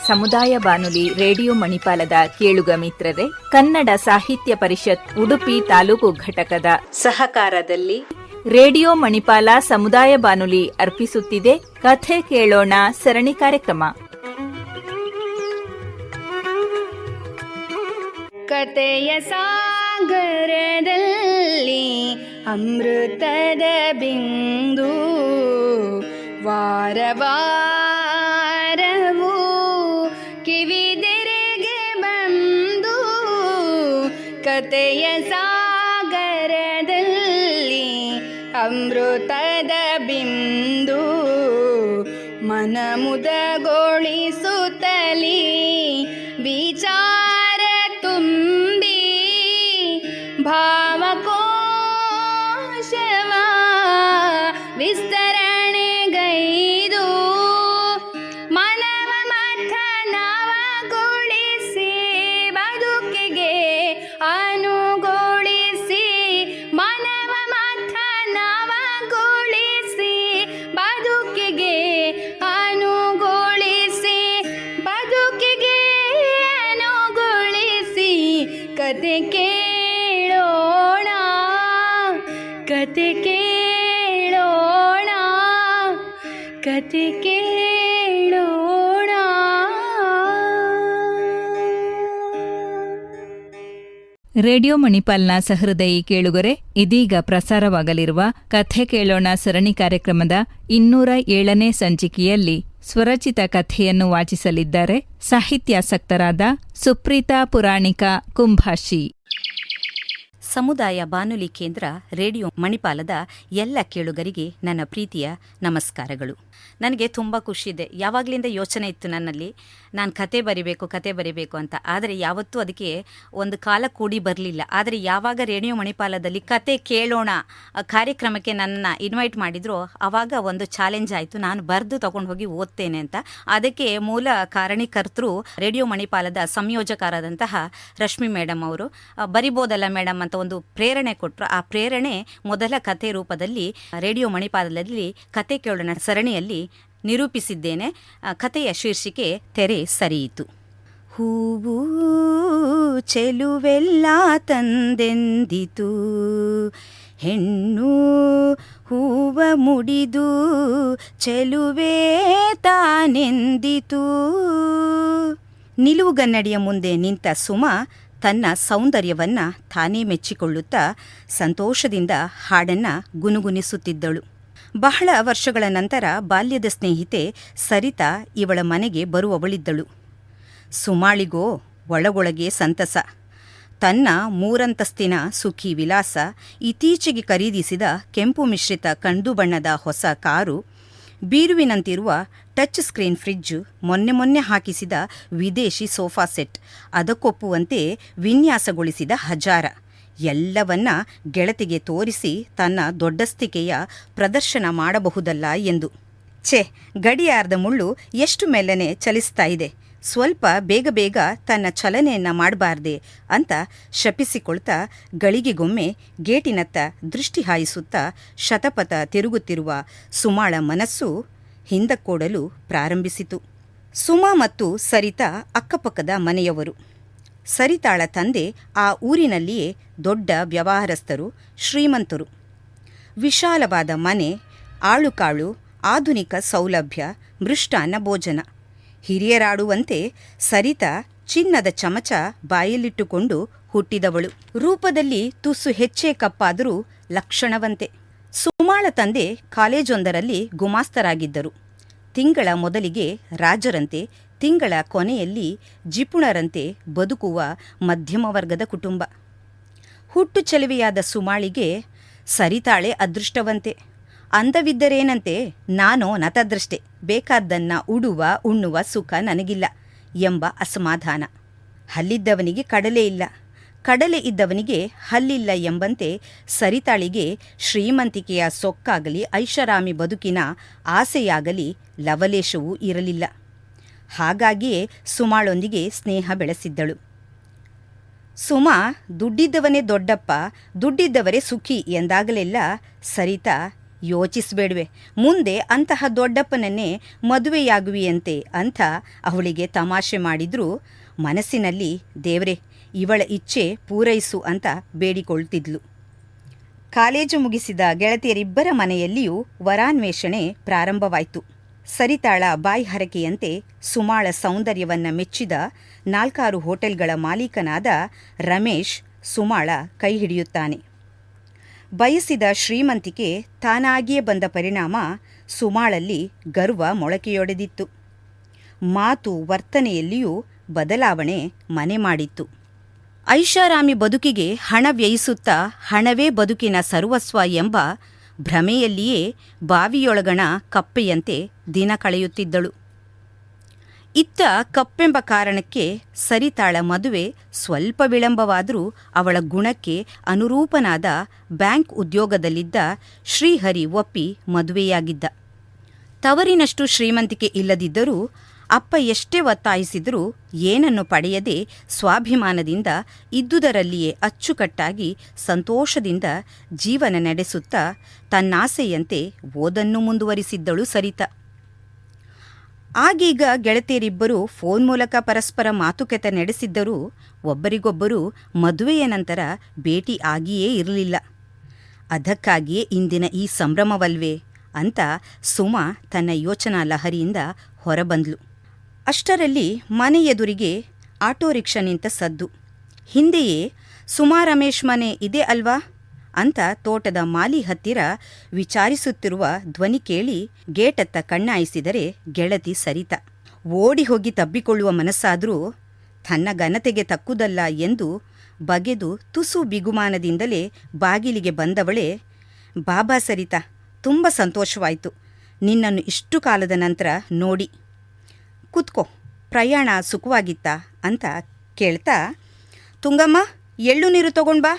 ಸಮುದಾಯ ಬಾನುಲಿ ರೇಡಿಯೋ ಮಣಿಪಾಲದ ಕೇಳುಗ ಮಿತ್ರರೇ, ಕನ್ನಡ ಸಾಹಿತ್ಯ ಪರಿಷತ್ ಉಡುಪಿ ತಾಲೂಕು ಘಟಕದ ಸಹಕಾರದಲ್ಲಿ ರೇಡಿಯೋ ಮಣಿಪಾಲ ಸಮುದಾಯ ಬಾನುಲಿ ಅರ್ಪಿಸುತ್ತಿದೆ ಕಥೆ ಕೇಳೋಣ ಸರಣಿ ಕಾರ್ಯಕ್ರಮ. ಕಥೆಯ ಸಾಗರದಲ್ಲಿ ಅಮೃತದ ಬಿಂದು, ವಾರವಾರವೂ ಕಿವಿದೆರೆಗೆ ಬಂದು. ಕಥೆಯ ಸಾಗರದಲ್ಲಿ ಅಮೃತದ ಬಿಂದು, ಮನಮುದಗೊಳಿಸುತ್ತಲೀ ವಿಚಾರ ತುಂಬಿ ಭಾವಕೋಶವ ವಿಸ್ತರಣೆಗೈದು. ಮನವ ಮಥನವಗೊಳಿಸಿ ಬದುಕಿಗೆ ಅನುಗೊಳಿಸಿ, ಮನವ ಮಥನವಗೊಳಿಸಿ ಬದುಕಿಗೆ ಅನುಗೊಳಿಸಿ, ಬದುಕಿಗೆ ಅನುಗೊಳಿಸಿ. ಕತೆ ಕೇಳೋಣ, ಕತೆ ಕೇಳೋಣ, ಕತೆ ಕೇಳೋಣ. ರೇಡಿಯೋ ಮಣಿಪಾಲ್ನ ಸಹೃದಯಿ ಕೇಳುಗರೆ, ಇದೀಗ ಪ್ರಸಾರವಾಗಲಿರುವ ಕಥೆ ಕೇಳೋಣ ಸರಣಿ ಕಾರ್ಯಕ್ರಮದ 207ನೇ ಸಂಚಿಕೆಯಲ್ಲಿ ಸ್ವರಚಿತ ಕಥೆಯನ್ನು ವಾಚಿಸಲಿದ್ದಾರೆ ಸಾಹಿತ್ಯಾಸಕ್ತರಾದ ಸುಪ್ರೀತಾ ಪುರಾಣಿಕ ಕುಂಭಾಷಿ. ಸಮುದಾಯ ಬಾನುಲಿ ಕೇಂದ್ರ ರೇಡಿಯೋ ಮಣಿಪಾಲದ ಎಲ್ಲ ಕೇಳುಗರಿಗೆ ನನ್ನ ಪ್ರೀತಿಯ ನಮಸ್ಕಾರಗಳು. ನನಗೆ ತುಂಬ ಖುಷಿಯಿದೆ. ಯಾವಾಗಲಿಂದ ಯೋಚನೆ ಇತ್ತು ನನ್ನಲ್ಲಿ, ನಾನು ಕತೆ ಬರಿಬೇಕು ಅಂತ. ಆದರೆ ಯಾವತ್ತೂ ಅದಕ್ಕೆ ಒಂದು ಕಾಲ ಕೂಡಿ ಬರಲಿಲ್ಲ. ಆದರೆ ಯಾವಾಗ ರೇಡಿಯೋ ಮಣಿಪಾಲದಲ್ಲಿ ಕತೆ ಕೇಳೋಣ ಕಾರ್ಯಕ್ರಮಕ್ಕೆ ನನ್ನನ್ನು ಇನ್ವೈಟ್ ಮಾಡಿದ್ರು, ಆವಾಗ ಒಂದು ಚಾಲೆಂಜ್ ಆಯಿತು, ನಾನು ಬರೆದು ತಗೊಂಡು ಹೋಗಿ ಓದ್ತೇನೆ ಅಂತ. ಅದಕ್ಕೆ ಮೂಲ ಕಾರಣೀಕರ್ತರು ರೇಡಿಯೋ ಮಣಿಪಾಲದ ಸಂಯೋಜಕರಾದಂತಹ ರಶ್ಮಿ ಮೇಡಮ್ ಅವರು. ಬರಿಬೋದಲ್ಲ ಮೇಡಮ್ ಅಂತ ಒಂದು ಪ್ರೇರಣೆ ಕೊಟ್ಟರು. ಆ ಪ್ರೇರಣೆ ಮೊದಲ ಕತೆ ರೂಪದಲ್ಲಿ ರೇಡಿಯೋ ಮಣಿಪಾಲದಲ್ಲಿ ಕತೆ ಕೇಳೋಣ ಸರಣಿಯಲ್ಲಿ ನಿರೂಪಿಸಿದ್ದೇನೆ. ಕತೆಯ ಶೀರ್ಷಿಕೆ ತೆರೆ ಸರಿಯಿತು. ಹೂವು ಚೆಲುವೆಲ್ಲ ತಂದೆಂದಿತು, ಹೆಣ್ಣು ಹೂವ ಮುಡಿದು ಚೆಲುವೆ ತಾನೆಂದಿತು. ನಿಲುವುಗನ್ನಡಿಯ ಮುಂದೆ ನಿಂತ ಸುಮಾ ತನ್ನ ಸೌಂದರ್ಯವನ್ನು ತಾನೇ ಮೆಚ್ಚಿಕೊಳ್ಳುತ್ತಾ ಸಂತೋಷದಿಂದ ಹಾಡನ್ನು ಗುನುಗುಣಿಸುತ್ತಿದ್ದಳು. ಬಹಳ ವರ್ಷಗಳ ನಂತರ ಬಾಲ್ಯದ ಸ್ನೇಹಿತೆ ಸರಿತಾ ಇವಳ ಮನೆಗೆ ಬರುವವಳಿದ್ದಳು. ಸುಮಾಳಿಗೋ ಒಳಗೊಳಗೆ ಸಂತಸ. ತನ್ನ 3 ಸುಖಿ ವಿಲಾಸ, ಇತ್ತೀಚೆಗೆ ಖರೀದಿಸಿದ ಕೆಂಪು ಮಿಶ್ರಿತ ಕಂದು ಬಣ್ಣದ ಹೊಸ ಕಾರು, ಬೀರುವಿನಂತಿರುವ ಟಚ್ ಸ್ಕ್ರೀನ್ ಫ್ರಿಡ್ಜು, ಮೊನ್ನೆ ಹಾಕಿಸಿದ ವಿದೇಶಿ ಸೋಫಾ ಸೆಟ್, ಅದಕ್ಕೊಪ್ಪುವಂತೆ ವಿನ್ಯಾಸಗೊಳಿಸಿದ ಹಜಾರ ಎಲ್ಲವನ್ನ ಗೆಳತಿಗೆ ತೋರಿಸಿ ತನ್ನ ದೊಡ್ಡಸ್ತಿಕೆಯ ಪ್ರದರ್ಶನ ಮಾಡಬಹುದಲ್ಲ ಎಂದು. ಗಡಿಯಾರದ ಮುಳ್ಳು ಎಷ್ಟು ಮೆಲ್ಲನೆ ಚಲಿಸ್ತಾ ಇದೆ, ಸ್ವಲ್ಪ ಬೇಗ ತನ್ನ ಚಲನೆಯನ್ನು ಮಾಡಬಾರ್ದೆ ಅಂತ ಶಪಿಸಿಕೊಳ್ತಾ ಗಳಿಗೆಗೊಮ್ಮೆ ಗೇಟಿನತ್ತ ದೃಷ್ಟಿ ಹಾಯಿಸುತ್ತಾ ಶತಪಥ ತಿರುಗುತ್ತಿರುವ ಸುಮಾಳ ಮನಸ್ಸು ಹಿಂದಕ್ಕೋಡಲು ಪ್ರಾರಂಭಿಸಿತು. ಸುಮಾ ಮತ್ತು ಸರಿತಾ ಅಕ್ಕಪಕ್ಕದ ಮನೆಯವರು. ಸರಿತಾಳ ತಂದೆ ಆ ಊರಿನಲ್ಲಿಯೇ ದೊಡ್ಡ ವ್ಯವಹಾರಸ್ಥರು, ಶ್ರೀಮಂತರು. ವಿಶಾಲವಾದ ಮನೆ, ಆಳುಕಾಳು, ಆಧುನಿಕ ಸೌಲಭ್ಯ, ಮೃಷ್ಟಾನ್ನ ಭೋಜನ. ಹಿರಿಯರಾಡುವಂತೆ ಸರಿತಾ ಚಿನ್ನದ ಚಮಚ ಬಾಯಲ್ಲಿಟ್ಟುಕೊಂಡು ಹುಟ್ಟಿದವಳು. ರೂಪದಲ್ಲಿ ತುಸು ಹೆಚ್ಚೇ ಕಪ್ಪಾದರೂ ಲಕ್ಷಣವಂತೆ. ಸುಮಾಳ ತಂದೆ ಕಾಲೇಜೊಂದರಲ್ಲಿ ಗುಮಾಸ್ತರಾಗಿದ್ದರು. ತಿಂಗಳ ಮೊದಲಿಗೆ ರಾಜರಂತೆ, ತಿಂಗಳ ಕೊನೆಯಲ್ಲಿ ಜಿಪುಣರಂತೆ ಬದುಕುವ ಮಧ್ಯಮ ವರ್ಗದ ಕುಟುಂಬ. ಹುಟ್ಟು ಚೆಲುವೆಯಾದ ಸುಮಾಳಿಗೆ ಸರಿತಾಳೆ ಅದೃಷ್ಟವಂತೆ. ಅಂದವಿದ್ದರೇನಂತೆ, ನಾನೋ ನತದೃಷ್ಟೆ, ಬೇಕಾದ್ದನ್ನ ಉಡುವ ಉಣ್ಣುವ ಸುಖ ನನಗಿಲ್ಲ ಎಂಬ ಅಸಮಾಧಾನ. ಹಲ್ಲಿದ್ದವನಿಗೆ ಕಡಲೆ ಇಲ್ಲ, ಕಡಲೆ ಇದ್ದವನಿಗೆ ಹಲ್ಲಿಲ್ಲ ಎಂಬಂತೆ ಸರಿತಾಳಿಗೆ ಶ್ರೀಮಂತಿಕೆಯ ಸೊಕ್ಕಾಗಲಿ ಐಷಾರಾಮಿ ಬದುಕಿನ ಆಸೆಯಾಗಲಿ ಲವಲೇಶವೂ ಇರಲಿಲ್ಲ. ಹಾಗಾಗಿಯೇ ಸುಮಾಳೊಂದಿಗೆ ಸ್ನೇಹ ಬೆಳೆಸಿದ್ದಳು. ಸುಮಾ ದುಡ್ಡಿದ್ದವನೇ ದೊಡ್ಡಪ್ಪ, ದುಡ್ಡಿದ್ದವರೇ ಸುಖಿ ಎಂದಾಗಲೆಲ್ಲ ಸರಿತಾ ಯೋಚಿಸಬೇಡ್ವೆ, ಮುಂದೆ ಅಂತಹ ದೊಡ್ಡಪ್ಪನನ್ನೇ ಮದುವೆಯಾಗುವಿಯಂತೆ ಅಂತ ಅವಳಿಗೆ ತಮಾಷೆ ಮಾಡಿದ್ರೂ ಮನಸ್ಸಿನಲ್ಲಿ ದೇವ್ರೆ ಇವಳ ಇಚ್ಛೆ ಪೂರೈಸು ಅಂತ ಬೇಡಿಕೊಳ್ತಿದ್ಲು. ಕಾಲೇಜು ಮುಗಿಸಿದ ಗೆಳತಿಯರಿಬ್ಬರ ಮನೆಯಲ್ಲಿಯೂ ವರಾನ್ವೇಷಣೆ ಪ್ರಾರಂಭವಾಯಿತು. ಸರಿತಾಳ ಬಾಯಿ ಹರಕೆಯಂತೆ ಸುಮಾಳ ಸೌಂದರ್ಯವನ್ನು ಮೆಚ್ಚಿದ 4-6 ಹೋಟೆಲ್ಗಳ ಮಾಲೀಕನಾದ ರಮೇಶ್ ಸುಮಾಳ ಕೈ ಹಿಡಿಯುತ್ತಾನೆ. ಬಯಸಿದ ಶ್ರೀಮಂತಿಕೆ ತಾನಾಗಿಯೇ ಬಂದ ಪರಿಣಾಮ ಸುಮಾಳಲ್ಲಿ ಗರ್ವ ಮೊಳಕೆಯೊಡೆದಿತ್ತು. ಮಾತು ವರ್ತನೆಯಲ್ಲಿಯೂ ಬದಲಾವಣೆ ಮನೆ ಮಾಡಿತ್ತು. ಐಷಾರಾಮಿ ಬದುಕಿಗೆ ಹಣ ವ್ಯಯಿಸುತ್ತಾ ಹಣವೇ ಬದುಕಿನ ಸರ್ವಸ್ವ ಎಂಬ ಭ್ರಮೆಯಲ್ಲಿಯೇ ಬಾವಿಯೊಳಗಣ ಕಪ್ಪೆಯಂತೆ ದಿನ ಕಳೆಯುತ್ತಿದ್ದಳು. ಇತ್ತ ಕಪ್ಪೆಂಬ ಕಾರಣಕ್ಕೆ ಸರಿತಾಳ ಮದುವೆ ಸ್ವಲ್ಪ ವಿಳಂಬವಾದರೂ ಅವಳ ಗುಣಕ್ಕೆ ಅನುರೂಪನಾದ ಬ್ಯಾಂಕ್ ಉದ್ಯೋಗದಲ್ಲಿದ್ದ ಶ್ರೀಹರಿ ಒಪ್ಪಿ ಮದುವೆಯಾಗಿದ್ದ. ತವರಿನಷ್ಟು ಶ್ರೀಮಂತಿಕೆ ಇಲ್ಲದಿದ್ದರೂ ಅಪ್ಪ ಎಷ್ಟೇ ಒತ್ತಾಯಿಸಿದರೂ ಏನನ್ನು ಪಡೆಯದೆ ಸ್ವಾಭಿಮಾನದಿಂದ ಇದ್ದುದರಲ್ಲಿಯೇ ಅಚ್ಚುಕಟ್ಟಾಗಿ ಸಂತೋಷದಿಂದ ಜೀವನ ನಡೆಸುತ್ತಾ ತನ್ನಾಸೆಯಂತೆ ಓದನ್ನು ಮುಂದುವರಿಸಿದ್ದಳು ಸರಿತಾ. ಆಗೀಗ ಗೆಳತಿಯರಿಬ್ಬರೂ ಫೋನ್ ಮೂಲಕ ಪರಸ್ಪರ ಮಾತುಕತೆ ನಡೆಸಿದ್ದರೂ ಒಬ್ಬರಿಗೊಬ್ಬರು ಮದುವೆಯ ನಂತರ ಭೇಟಿ ಆಗಿಯೇ ಇರಲಿಲ್ಲ. ಅದಕ್ಕಾಗಿಯೇ ಇಂದಿನ ಈ ಸಂಭ್ರಮವಲ್ವೇ ಅಂತ ಸುಮಾ ತನ್ನ ಯೋಚನಾ ಲಹರಿಯಿಂದ ಹೊರಬಂದ್ಲು. ಅಷ್ಟರಲ್ಲಿ ಮನೆ ಎದುರಿಗೆ ಆಟೋ ರಿಕ್ಷಾ ನಿಂತ ಸದ್ದು. ಹಿಂದೆಯೇ ಸುಮಾ ರಮೇಶ್ ಮನೆ ಇದೆ ಅಲ್ವಾ ಅಂತ ತೋಟದ ಮಾಲಿ ಹತ್ತಿರ ವಿಚಾರಿಸುತ್ತಿರುವ ಧ್ವನಿ ಕೇಳಿ ಗೇಟತ್ತ ಕಣ್ಣಾಯಿಸಿದರೆ ಗೆಳತಿ ಸರಿತಾ. ಓಡಿ ಹೋಗಿ ತಬ್ಬಿಕೊಳ್ಳುವ ಮನಸ್ಸಾದರೂ ತನ್ನ ಘನತೆಗೆ ತಕ್ಕುದಲ್ಲ ಎಂದು ಬಗೆದು ತುಸು ಬಿಗುಮಾನದಿಂದಲೇ ಬಾಗಿಲಿಗೆ ಬಂದವಳೇ, ಬಾಬಾ ಸರಿತಾ, ತುಂಬ ಸಂತೋಷವಾಯಿತು ನಿನ್ನನ್ನು ಇಷ್ಟು ಕಾಲದ ನಂತರ ನೋಡಿ. ಕೂತ್ಕೋ, ಪ್ರಯಾಣ ಸುಖವಾಗಿತ್ತಾ ಅಂತ ಕೇಳ್ತಾ, ತುಂಗಮ್ಮ ಎಳ್ಳು ನೀರು ತಗೊಂಡ್ಬಾ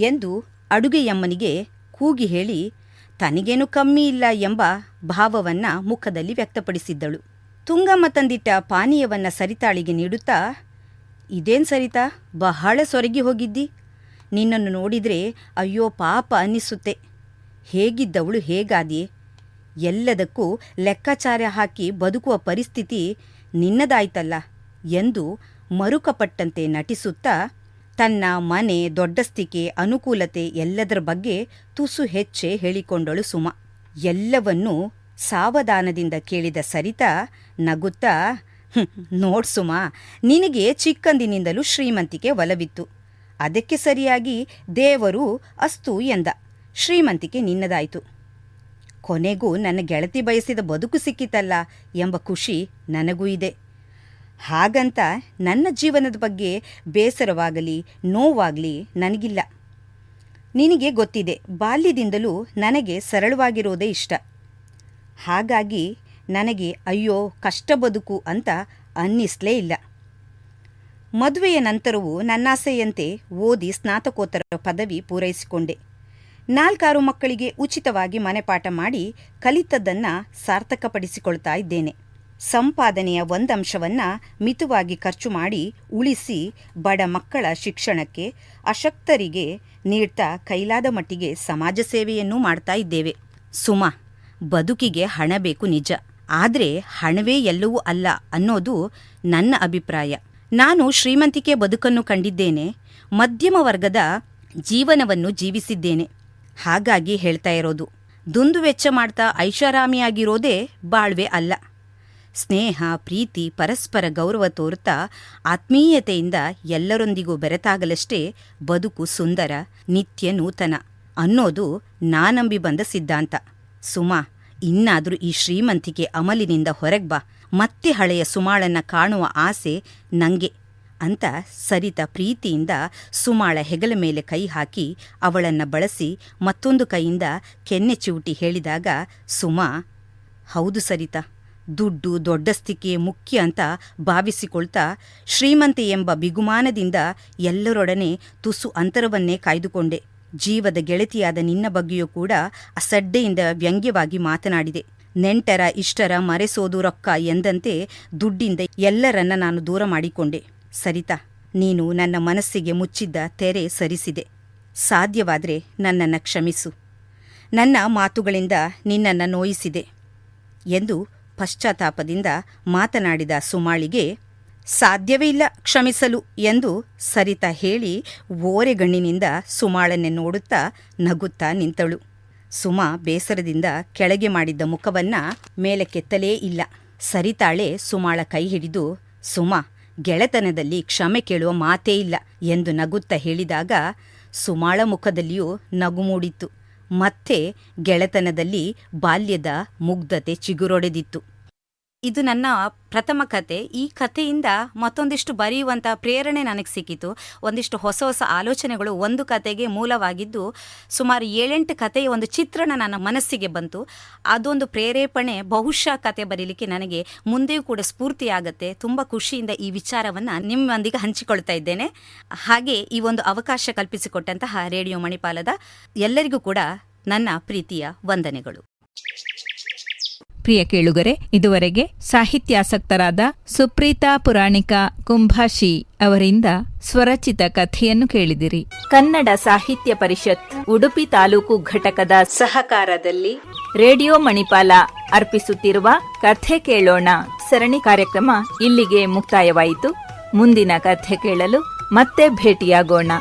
ಎಂದು ಅಡುಗೆಯಮ್ಮನಿಗೆ ಕೂಗಿ ಹೇಳಿ ತನಗೇನು ಕಮ್ಮಿ ಇಲ್ಲ ಎಂಬ ಭಾವವನ್ನು ಮುಖದಲ್ಲಿ ವ್ಯಕ್ತಪಡಿಸಿದ್ದಳು. ತುಂಗಮ್ಮ ತಂದಿಟ್ಟ ಪಾನೀಯವನ್ನು ಸರಿತಾಳಿಗೆ ನೀಡುತ್ತಾ, ಇದೇನು ಸರಿತಾ, ಬಹಳ ಸೊರಗಿ ಹೋಗಿದ್ದಿ, ನಿನ್ನನ್ನು ನೋಡಿದರೆ ಅಯ್ಯೋ ಪಾಪ ಅನ್ನಿಸುತ್ತೆ. ಹೇಗಿದ್ದವಳು ಹೇಗಾದಿ? ಎಲ್ಲದಕ್ಕೂ ಲೆಕ್ಕಾಚಾರ ಹಾಕಿ ಬದುಕುವ ಪರಿಸ್ಥಿತಿ ನಿನ್ನದಾಯ್ತಲ್ಲ ಎಂದು ಮರುಕಪಟ್ಟಂತೆ ನಟಿಸುತ್ತಾ ತನ್ನ ಮನೆ ದೊಡ್ಡಸ್ತಿಕೆ ಅನುಕೂಲತೆ ಎಲ್ಲದರ ಬಗ್ಗೆ ತುಸು ಹೆಚ್ಚೆ ಹೇಳಿಕೊಂಡಳು ಸುಮಾ. ಎಲ್ಲವನ್ನೂ ಸಾವಧಾನದಿಂದ ಕೇಳಿದ ಸರಿತಾ ನಗುತ್ತಾ, ನೋಡ್ ಸುಮಾ, ನಿನಗೆ ಚಿಕ್ಕಂದಿನಿಂದಲೂ ಶ್ರೀಮಂತಿಕೆ ಒಲವಿತ್ತು, ಅದಕ್ಕೆ ಸರಿಯಾಗಿ ದೇವರು ಅಸ್ತು ಎಂದ, ಶ್ರೀಮಂತಿಕೆ ನಿನ್ನದಾಯಿತು. ಕೊನೆಗೂ ನನ್ನ ಗೆಳತಿ ಬಯಸಿದ ಬದುಕು ಸಿಕ್ಕಿತಲ್ಲ ಎಂಬ ಖುಷಿ ನನಗೂ ಇದೆ. ಹಾಗಂತ ನನ್ನ ಜೀವನದ ಬಗ್ಗೆ ಬೇಸರವಾಗಲಿ ನೋವಾಗಲಿ ನನಗಿಲ್ಲ. ನಿನಗೆ ಗೊತ್ತಿದೆ, ಬಾಲ್ಯದಿಂದಲೂ ನನಗೆ ಸರಳವಾಗಿರೋದೇ ಇಷ್ಟ. ಹಾಗಾಗಿ ನನಗೆ ಅಯ್ಯೋ ಕಷ್ಟ ಬದುಕು ಅಂತ ಅನ್ನಿಸ್ಲೇ ಇಲ್ಲ. ಮದುವೆಯ ನಂತರವೂ ನನ್ನಾಸೆಯಂತೆ ಓದಿ ಸ್ನಾತಕೋತ್ತರ ಪದವಿ ಪೂರೈಸಿಕೊಂಡೆ. 4-6 ಮಕ್ಕಳಿಗೆ ಉಚಿತವಾಗಿ ಮನೆಪಾಠ ಮಾಡಿ ಕಲಿತದ್ದನ್ನು ಸಾರ್ಥಕಪಡಿಸಿಕೊಳ್ತಾ ಇದ್ದೇನೆ. ಸಂಪಾದನೆಯ ಒಂದಂಶವನ್ನು ಮಿತವಾಗಿ ಖರ್ಚು ಮಾಡಿ ಉಳಿಸಿ ಬಡ ಮಕ್ಕಳ ಶಿಕ್ಷಣಕ್ಕೆ, ಅಶಕ್ತರಿಗೆ ನೀಡ್ತಾ ಕೈಲಾದ ಮಟ್ಟಿಗೆ ಸಮಾಜ ಸೇವೆಯನ್ನೂ ಮಾಡ್ತಾ ಇದ್ದೇವೆ. ಸುಮಾ, ಬದುಕಿಗೆ ಹಣ ಬೇಕು ನಿಜ, ಆದರೆ ಹಣವೇ ಎಲ್ಲವೂ ಅಲ್ಲ ಅನ್ನೋದು ನನ್ನ ಅಭಿಪ್ರಾಯ. ನಾನು ಶ್ರೀಮಂತಿಕೆ ಬದುಕನ್ನು ಕಂಡಿದ್ದೇನೆ, ಮಧ್ಯಮ ವರ್ಗದ ಜೀವನವನ್ನು ಜೀವಿಸಿದ್ದೇನೆ. ಹಾಗಾಗಿ ಹೇಳ್ತಾ ಇರೋದು, ದುಂದು ವೆಚ್ಚ ಮಾಡ್ತಾ ಐಷಾರಾಮಿಯಾಗಿರೋದೇ ಬಾಳ್ವೆ ಅಲ್ಲ. ಸ್ನೇಹ, ಪ್ರೀತಿ, ಪರಸ್ಪರ ಗೌರವ ತೋರುತ್ತಾ ಆತ್ಮೀಯತೆಯಿಂದ ಎಲ್ಲರೊಂದಿಗೂ ಬೆರೆತಾಗಲಷ್ಟೇ ಬದುಕು ಸುಂದರ, ನಿತ್ಯ ನೂತನ ಅನ್ನೋದು ನಾನಂಬಿ ಬಂದ ಸಿದ್ಧಾಂತ. ಸುಮಾ, ಇನ್ನಾದರೂ ಈ ಶ್ರೀಮಂತಿಕೆ ಅಮಲಿನಿಂದ ಹೊರಗೆ ಬಾ, ಮತ್ತೆ ಹಳೆಯ ಸುಮಾಳನ್ನು ಕಾಣುವ ಆಸೆ ನಂಗೆ ಅಂತ ಸರಿತಾ ಪ್ರೀತಿಯಿಂದ ಸುಮಾಳ ಹೆಗಲ ಮೇಲೆ ಕೈ ಹಾಕಿ ಅವಳನ್ನು ಬಳಸಿ ಮತ್ತೊಂದು ಕೈಯಿಂದ ಕೆನ್ನೆ ಚಿವುಟಿ ಹೇಳಿದಾಗ ಸುಮಾ, ಹೌದು ಸರಿತಾ, ದುಡ್ಡು ದೊಡ್ಡಸ್ತಿಕೆ ಮುಖ್ಯ ಅಂತ ಭಾವಿಸಿಕೊಳ್ತಾ ಶ್ರೀಮಂತೆ ಎಂಬ ಬಿಗುಮಾನದಿಂದ ಎಲ್ಲರೊಡನೆ ತುಸು ಅಂತರವನ್ನೇ ಕಾಯ್ದುಕೊಂಡೆ. ಜೀವದ ಗೆಳತಿಯಾದ ನಿನ್ನ ಬಗ್ಗೆಯೂ ಕೂಡ ಅಸಡ್ಡೆಯಿಂದ ವ್ಯಂಗ್ಯವಾಗಿ ಮಾತನಾಡಿದೆ. ನೆಂಟರ ಇಷ್ಟರ ಮರೆಸೋದು ರೊಕ್ಕ ಎಂದಂತೆ ದುಡ್ಡಿಂದ ಎಲ್ಲರನ್ನ ನಾನು ದೂರ ಮಾಡಿಕೊಂಡೆ. ಸರಿತಾ, ನೀನು ನನ್ನ ಮನಸ್ಸಿಗೆ ಮುಚ್ಚಿದ್ದ ತೆರೆ ಸರಿಸಿದೆ. ಸಾಧ್ಯವಾದರೆ ನನ್ನನ್ನು ಕ್ಷಮಿಸು. ನನ್ನ ಮಾತುಗಳಿಂದ ನಿನ್ನನ್ನು ನೋಯಿಸಿದೆ ಎಂದು ಪಶ್ಚಾತ್ತಾಪದಿಂದ ಮಾತನಾಡಿದ ಸುಮಾಳಿಗೆ ಸಾಧ್ಯವೇ ಇಲ್ಲ ಕ್ಷಮಿಸಲು ಎಂದು ಸರಿತಾ ಹೇಳಿ ಓರೆಗಣ್ಣಿನಿಂದ ಸುಮಾಳನ್ನೇ ನೋಡುತ್ತಾ ನಗುತ್ತಾ ನಿಂತಳು. ಸುಮಾ ಬೇಸರದಿಂದ ಕೆಳಗೆ ಮಾಡಿದ್ದ ಮುಖವನ್ನ ಮೇಲಕ್ಕೆತ್ತಲೇ ಇಲ್ಲ. ಸರಿತಾಳೆ ಸುಮಾಳ ಕೈ ಹಿಡಿದು, ಸುಮಾ, ಗೆಳೆತನದಲ್ಲಿ ಕ್ಷಮೆ ಕೇಳುವ ಮಾತೇ ಇಲ್ಲ ಎಂದು ನಗುತ್ತಾ ಹೇಳಿದಾಗ ಸುಮಾಳ ಮುಖದಲ್ಲಿಯೂ ನಗು ಮೂಡಿತ್ತು. ಮತ್ತೆ ಗೆಳೆತನದಲ್ಲಿ ಬಾಲ್ಯದ ಮುಗ್ಧತೆ ಚಿಗುರೊಡೆದಿತ್ತು. ಇದು ನನ್ನ ಪ್ರಥಮ ಕತೆ. ಈ ಕಥೆಯಿಂದ ಮತ್ತೊಂದಿಷ್ಟು ಬರೆಯುವಂಥ ಪ್ರೇರಣೆ ನನಗೆ ಸಿಕ್ಕಿತು. ಒಂದಿಷ್ಟು ಹೊಸ ಹೊಸ ಆಲೋಚನೆಗಳು ಒಂದು ಕತೆಗೆ ಮೂಲವಾಗಿದ್ದು ಸುಮಾರು 7-8 ಕಥೆಯ ಒಂದು ಚಿತ್ರಣ ನನ್ನ ಮನಸ್ಸಿಗೆ ಬಂತು. ಅದೊಂದು ಪ್ರೇರೇಪಣೆ ಬಹುಶಃ ಕತೆ ಬರೀಲಿಕ್ಕೆ ನನಗೆ ಮುಂದೆಯೂ ಕೂಡ ಸ್ಫೂರ್ತಿಯಾಗತ್ತೆ. ತುಂಬ ಖುಷಿಯಿಂದ ಈ ವಿಚಾರವನ್ನು ನಿಮ್ಮೊಂದಿಗೆ ಹಂಚಿಕೊಳ್ತಾ ಇದ್ದೇನೆ. ಹಾಗೆ ಈ ಒಂದು ಅವಕಾಶ ಕಲ್ಪಿಸಿಕೊಟ್ಟಂತಹ ರೇಡಿಯೋ ಮಣಿಪಾಲದ ಎಲ್ಲರಿಗೂ ಕೂಡ ನನ್ನ ಪ್ರೀತಿಯ ವಂದನೆಗಳು. ಪ್ರಿಯ ಕೇಳುಗರೆ, ಇದುವರೆಗೆ ಸಾಹಿತ್ಯಾಸಕ್ತರಾದ ಸುಪ್ರೀತಾ ಪುರಾಣಿಕ ಕುಂಭಾಶಿ ಅವರಿಂದ ಸ್ವರಚಿತ ಕಥೆಯನ್ನು ಕೇಳಿದಿರಿ. ಕನ್ನಡ ಸಾಹಿತ್ಯ ಪರಿಷತ್ ಉಡುಪಿ ತಾಲೂಕು ಘಟಕದ ಸಹಕಾರದಲ್ಲಿ ರೇಡಿಯೋ ಮಣಿಪಾಲ ಅರ್ಪಿಸುತ್ತಿರುವ ಕಥೆ ಕೇಳೋಣ ಸರಣಿ ಕಾರ್ಯಕ್ರಮ ಇಲ್ಲಿಗೆ ಮುಕ್ತಾಯವಾಯಿತು. ಮುಂದಿನ ಕಥೆ ಕೇಳಲು ಮತ್ತೆ ಭೇಟಿಯಾಗೋಣ.